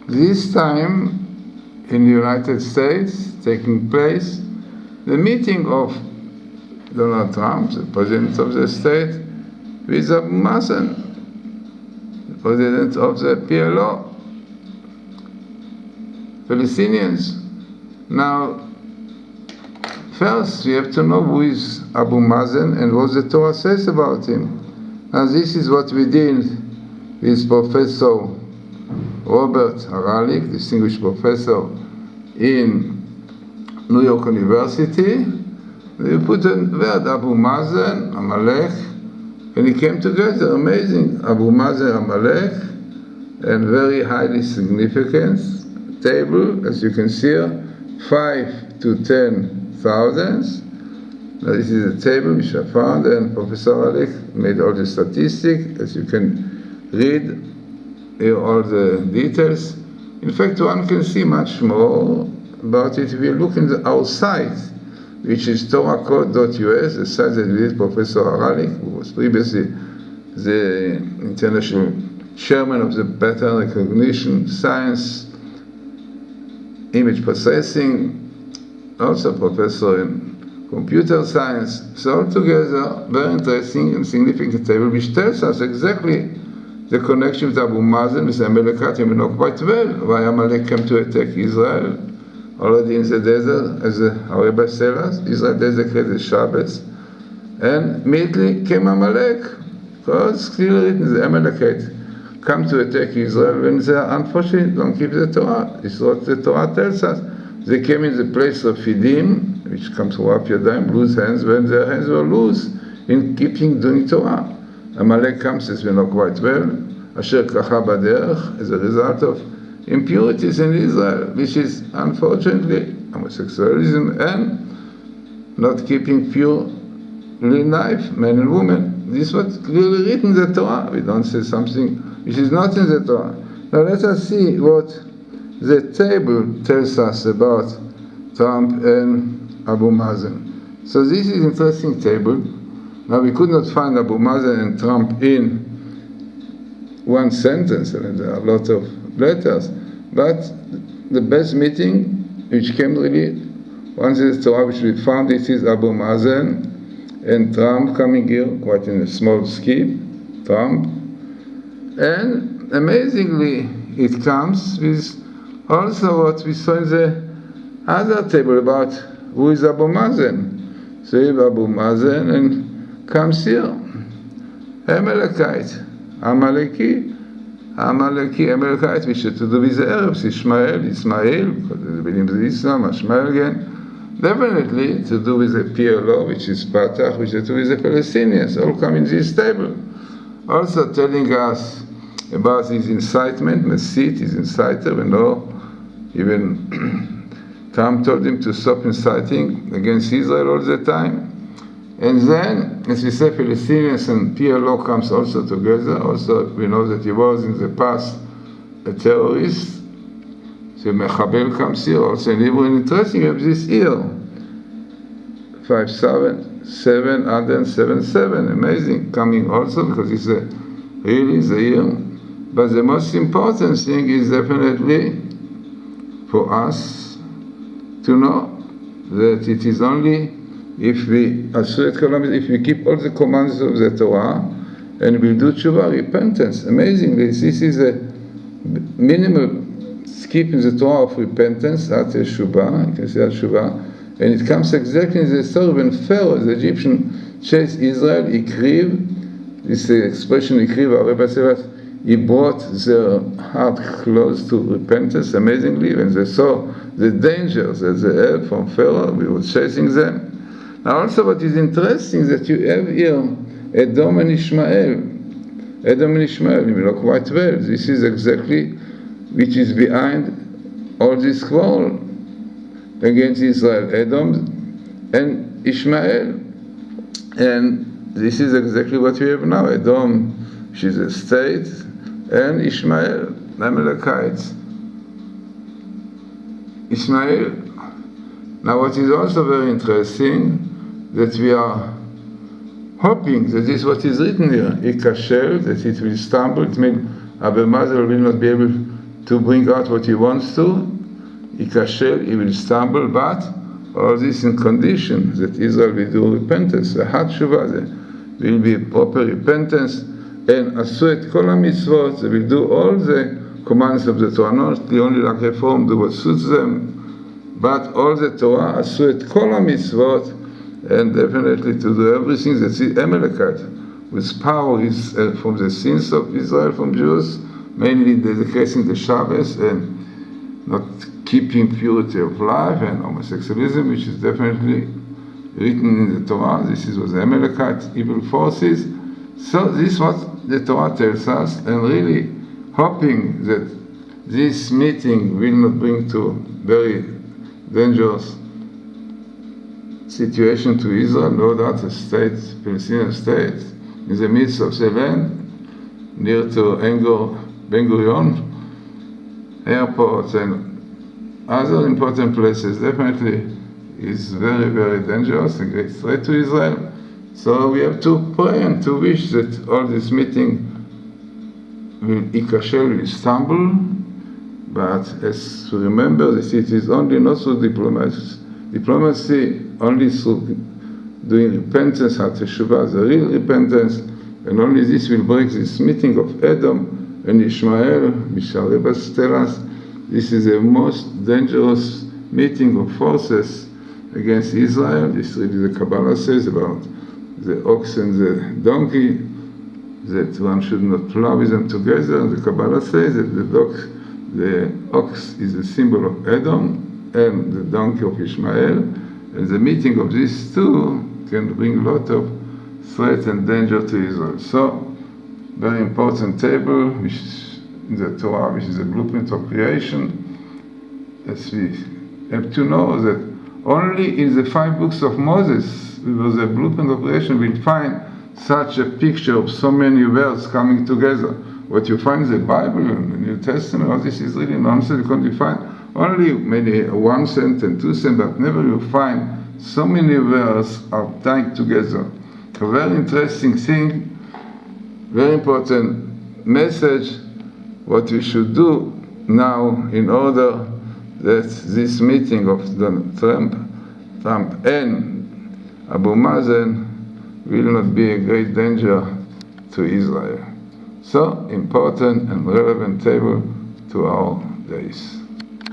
This time in the United States, taking place, the meeting of Donald Trump, the president of the state, with Abu Mazen, the president of the PLO, Palestinians. Now, first we have to know who is Abu Mazen and what the Torah says about him. Now this is what we did with Professor Robert Haralik, distinguished professor in New York University. They put a word, Abu Mazen, Amalek, and it came together, amazing. Abu Mazen, Amalek, and very highly significant table, as you can see here, 5 to 10,000. Now this is a table which I found, and Professor Haralik made all the statistics, as you can read here all the details. In fact, one can see much more about it if you look in our site, which is torahcode.us, the site that we did Professor Haralik, who was previously the international chairman of the pattern recognition science, image processing, also professor in computer science. So altogether, very interesting and significant table, which tells us exactly the connection with Abu Mazen, with the Amalekites. We know quite well why Amalek came to attack Israel already in the desert, as our rabbis tell us. Israel desecrated Shabbos, and immediately came Amalek, because it's clearly written, the Amalekites come to attack Israel when they unfortunately don't keep the Torah. This is what the Torah tells us. They came in the place of Fidim, which comes from Raf Yadayim, loose hands, when their hands were loose in doing Torah. Amalek comes, as we know quite well, Asher Kacha Baderech, as a result of impurities in Israel, which is unfortunately homosexualism and not keeping pure life, men and women. This is what's clearly written in the Torah. We don't say something which is not in the Torah. Now let us see what the table tells us about Trump and Abu Mazen. So this is an interesting table. Now we could not find Abu Mazen and Trump in one sentence, and there are a lot of letters, but the best meeting which came really, once in the Torah which we found, it is Abu Mazen and Trump coming here, quite in a small skip, Trump, and amazingly it comes with also what we saw in the other table about who is Abu Mazen. So you have Abu Mazen and comes here, Amalekite, Amalekite, which is to do with the Arabs, Ishmael, because they believe in Islam, Ishmael again, definitely to do with the PLO, which is Fatah, which is to do with the Palestinians, all come in this table. Also telling us about his incitement, Masit, his inciter, we know, even Trump told him to stop inciting against Israel all the time. And then, as we say, Palestinians and PLO comes also together. Also, we know that he was in the past a terrorist. So Mechabel comes here, also in Hebrew. And interesting, we have this year, 5777, amazing, coming also, because it's really the year. But the most important thing is definitely for us to know that it is only if we keep all the commands of the Torah and we do tshuva, repentance. Amazingly, this is a minimal skip in the Torah of repentance, at Teshuvah, you can say Teshuvah, and it comes exactly in the story when Pharaoh, the Egyptian, chased Israel, Ikriv, this expression Ikriv, our Rebbe said, he brought their heart close to repentance, amazingly, when they saw the dangers that they had from Pharaoh, we were chasing them. Now also what is interesting is that you have here Edom and Ishmael. Edom and Ishmael, you know quite well. This is exactly which is behind all this quarrel against Israel. Edom and Ishmael. And this is exactly what we have now. Edom, which is a state, and Ishmael, Amalekites. Ishmael. Now what is also very interesting, that we are hoping that this is what is written here, Ikashel, that it will stumble, it means Abu Mazen will not be able to bring out what he wants to. He will stumble, but all this in condition that Israel will do repentance. There will be proper repentance, and asu et kol mitzvot. They will do all the commands of the Torah, not only like reform, do what suits them, but all the Torah, asu et kol mitzvot, and definitely to do everything that's Amalekite, with power is from the sins of Israel, from Jews, mainly dedicating the Shabbos and not keeping purity of life and homosexualism, which is definitely written in the Torah. This was the Amalekite evil forces. So this is what the Torah tells us, and really hoping that this meeting will not bring to very dangerous situation to Israel. No doubt a state, Palestinian state, in the midst of the land, near to Ben Gurion airport and other important places, definitely is very, very dangerous, a great threat to Israel. So we have to pray and to wish that all this meeting will stumble, but as to remember that it is only not through diplomacy, only through doing repentance, teshuvah, the real repentance, and only this will break this meeting of Edom and Ishmael, which our rabbis tell us. This is the most dangerous meeting of forces against Israel. This really the Kabalah says about the ox and the donkey, that one should not plow with them together. And the Kabalah says that the ox is a symbol of Edom and the donkey of Ishmael. And the meeting of these two can bring a lot of threat and danger to Israel. So, very important table, which is in the Torah, which is a blueprint of creation. As we have to know that only in the 5 books of Moses, which was a blueprint of creation, we'll find such a picture of so many words coming together. What you find in the Bible and the New Testament, all this is really nonsense, because you find only maybe 1 sentence and 2 sentences, but never you find so many words are tied together. A very interesting thing, very important message, what we should do now in order that this meeting of Donald Trump and Abu Mazen will not be a great danger to Israel. So important and relevant table to our days.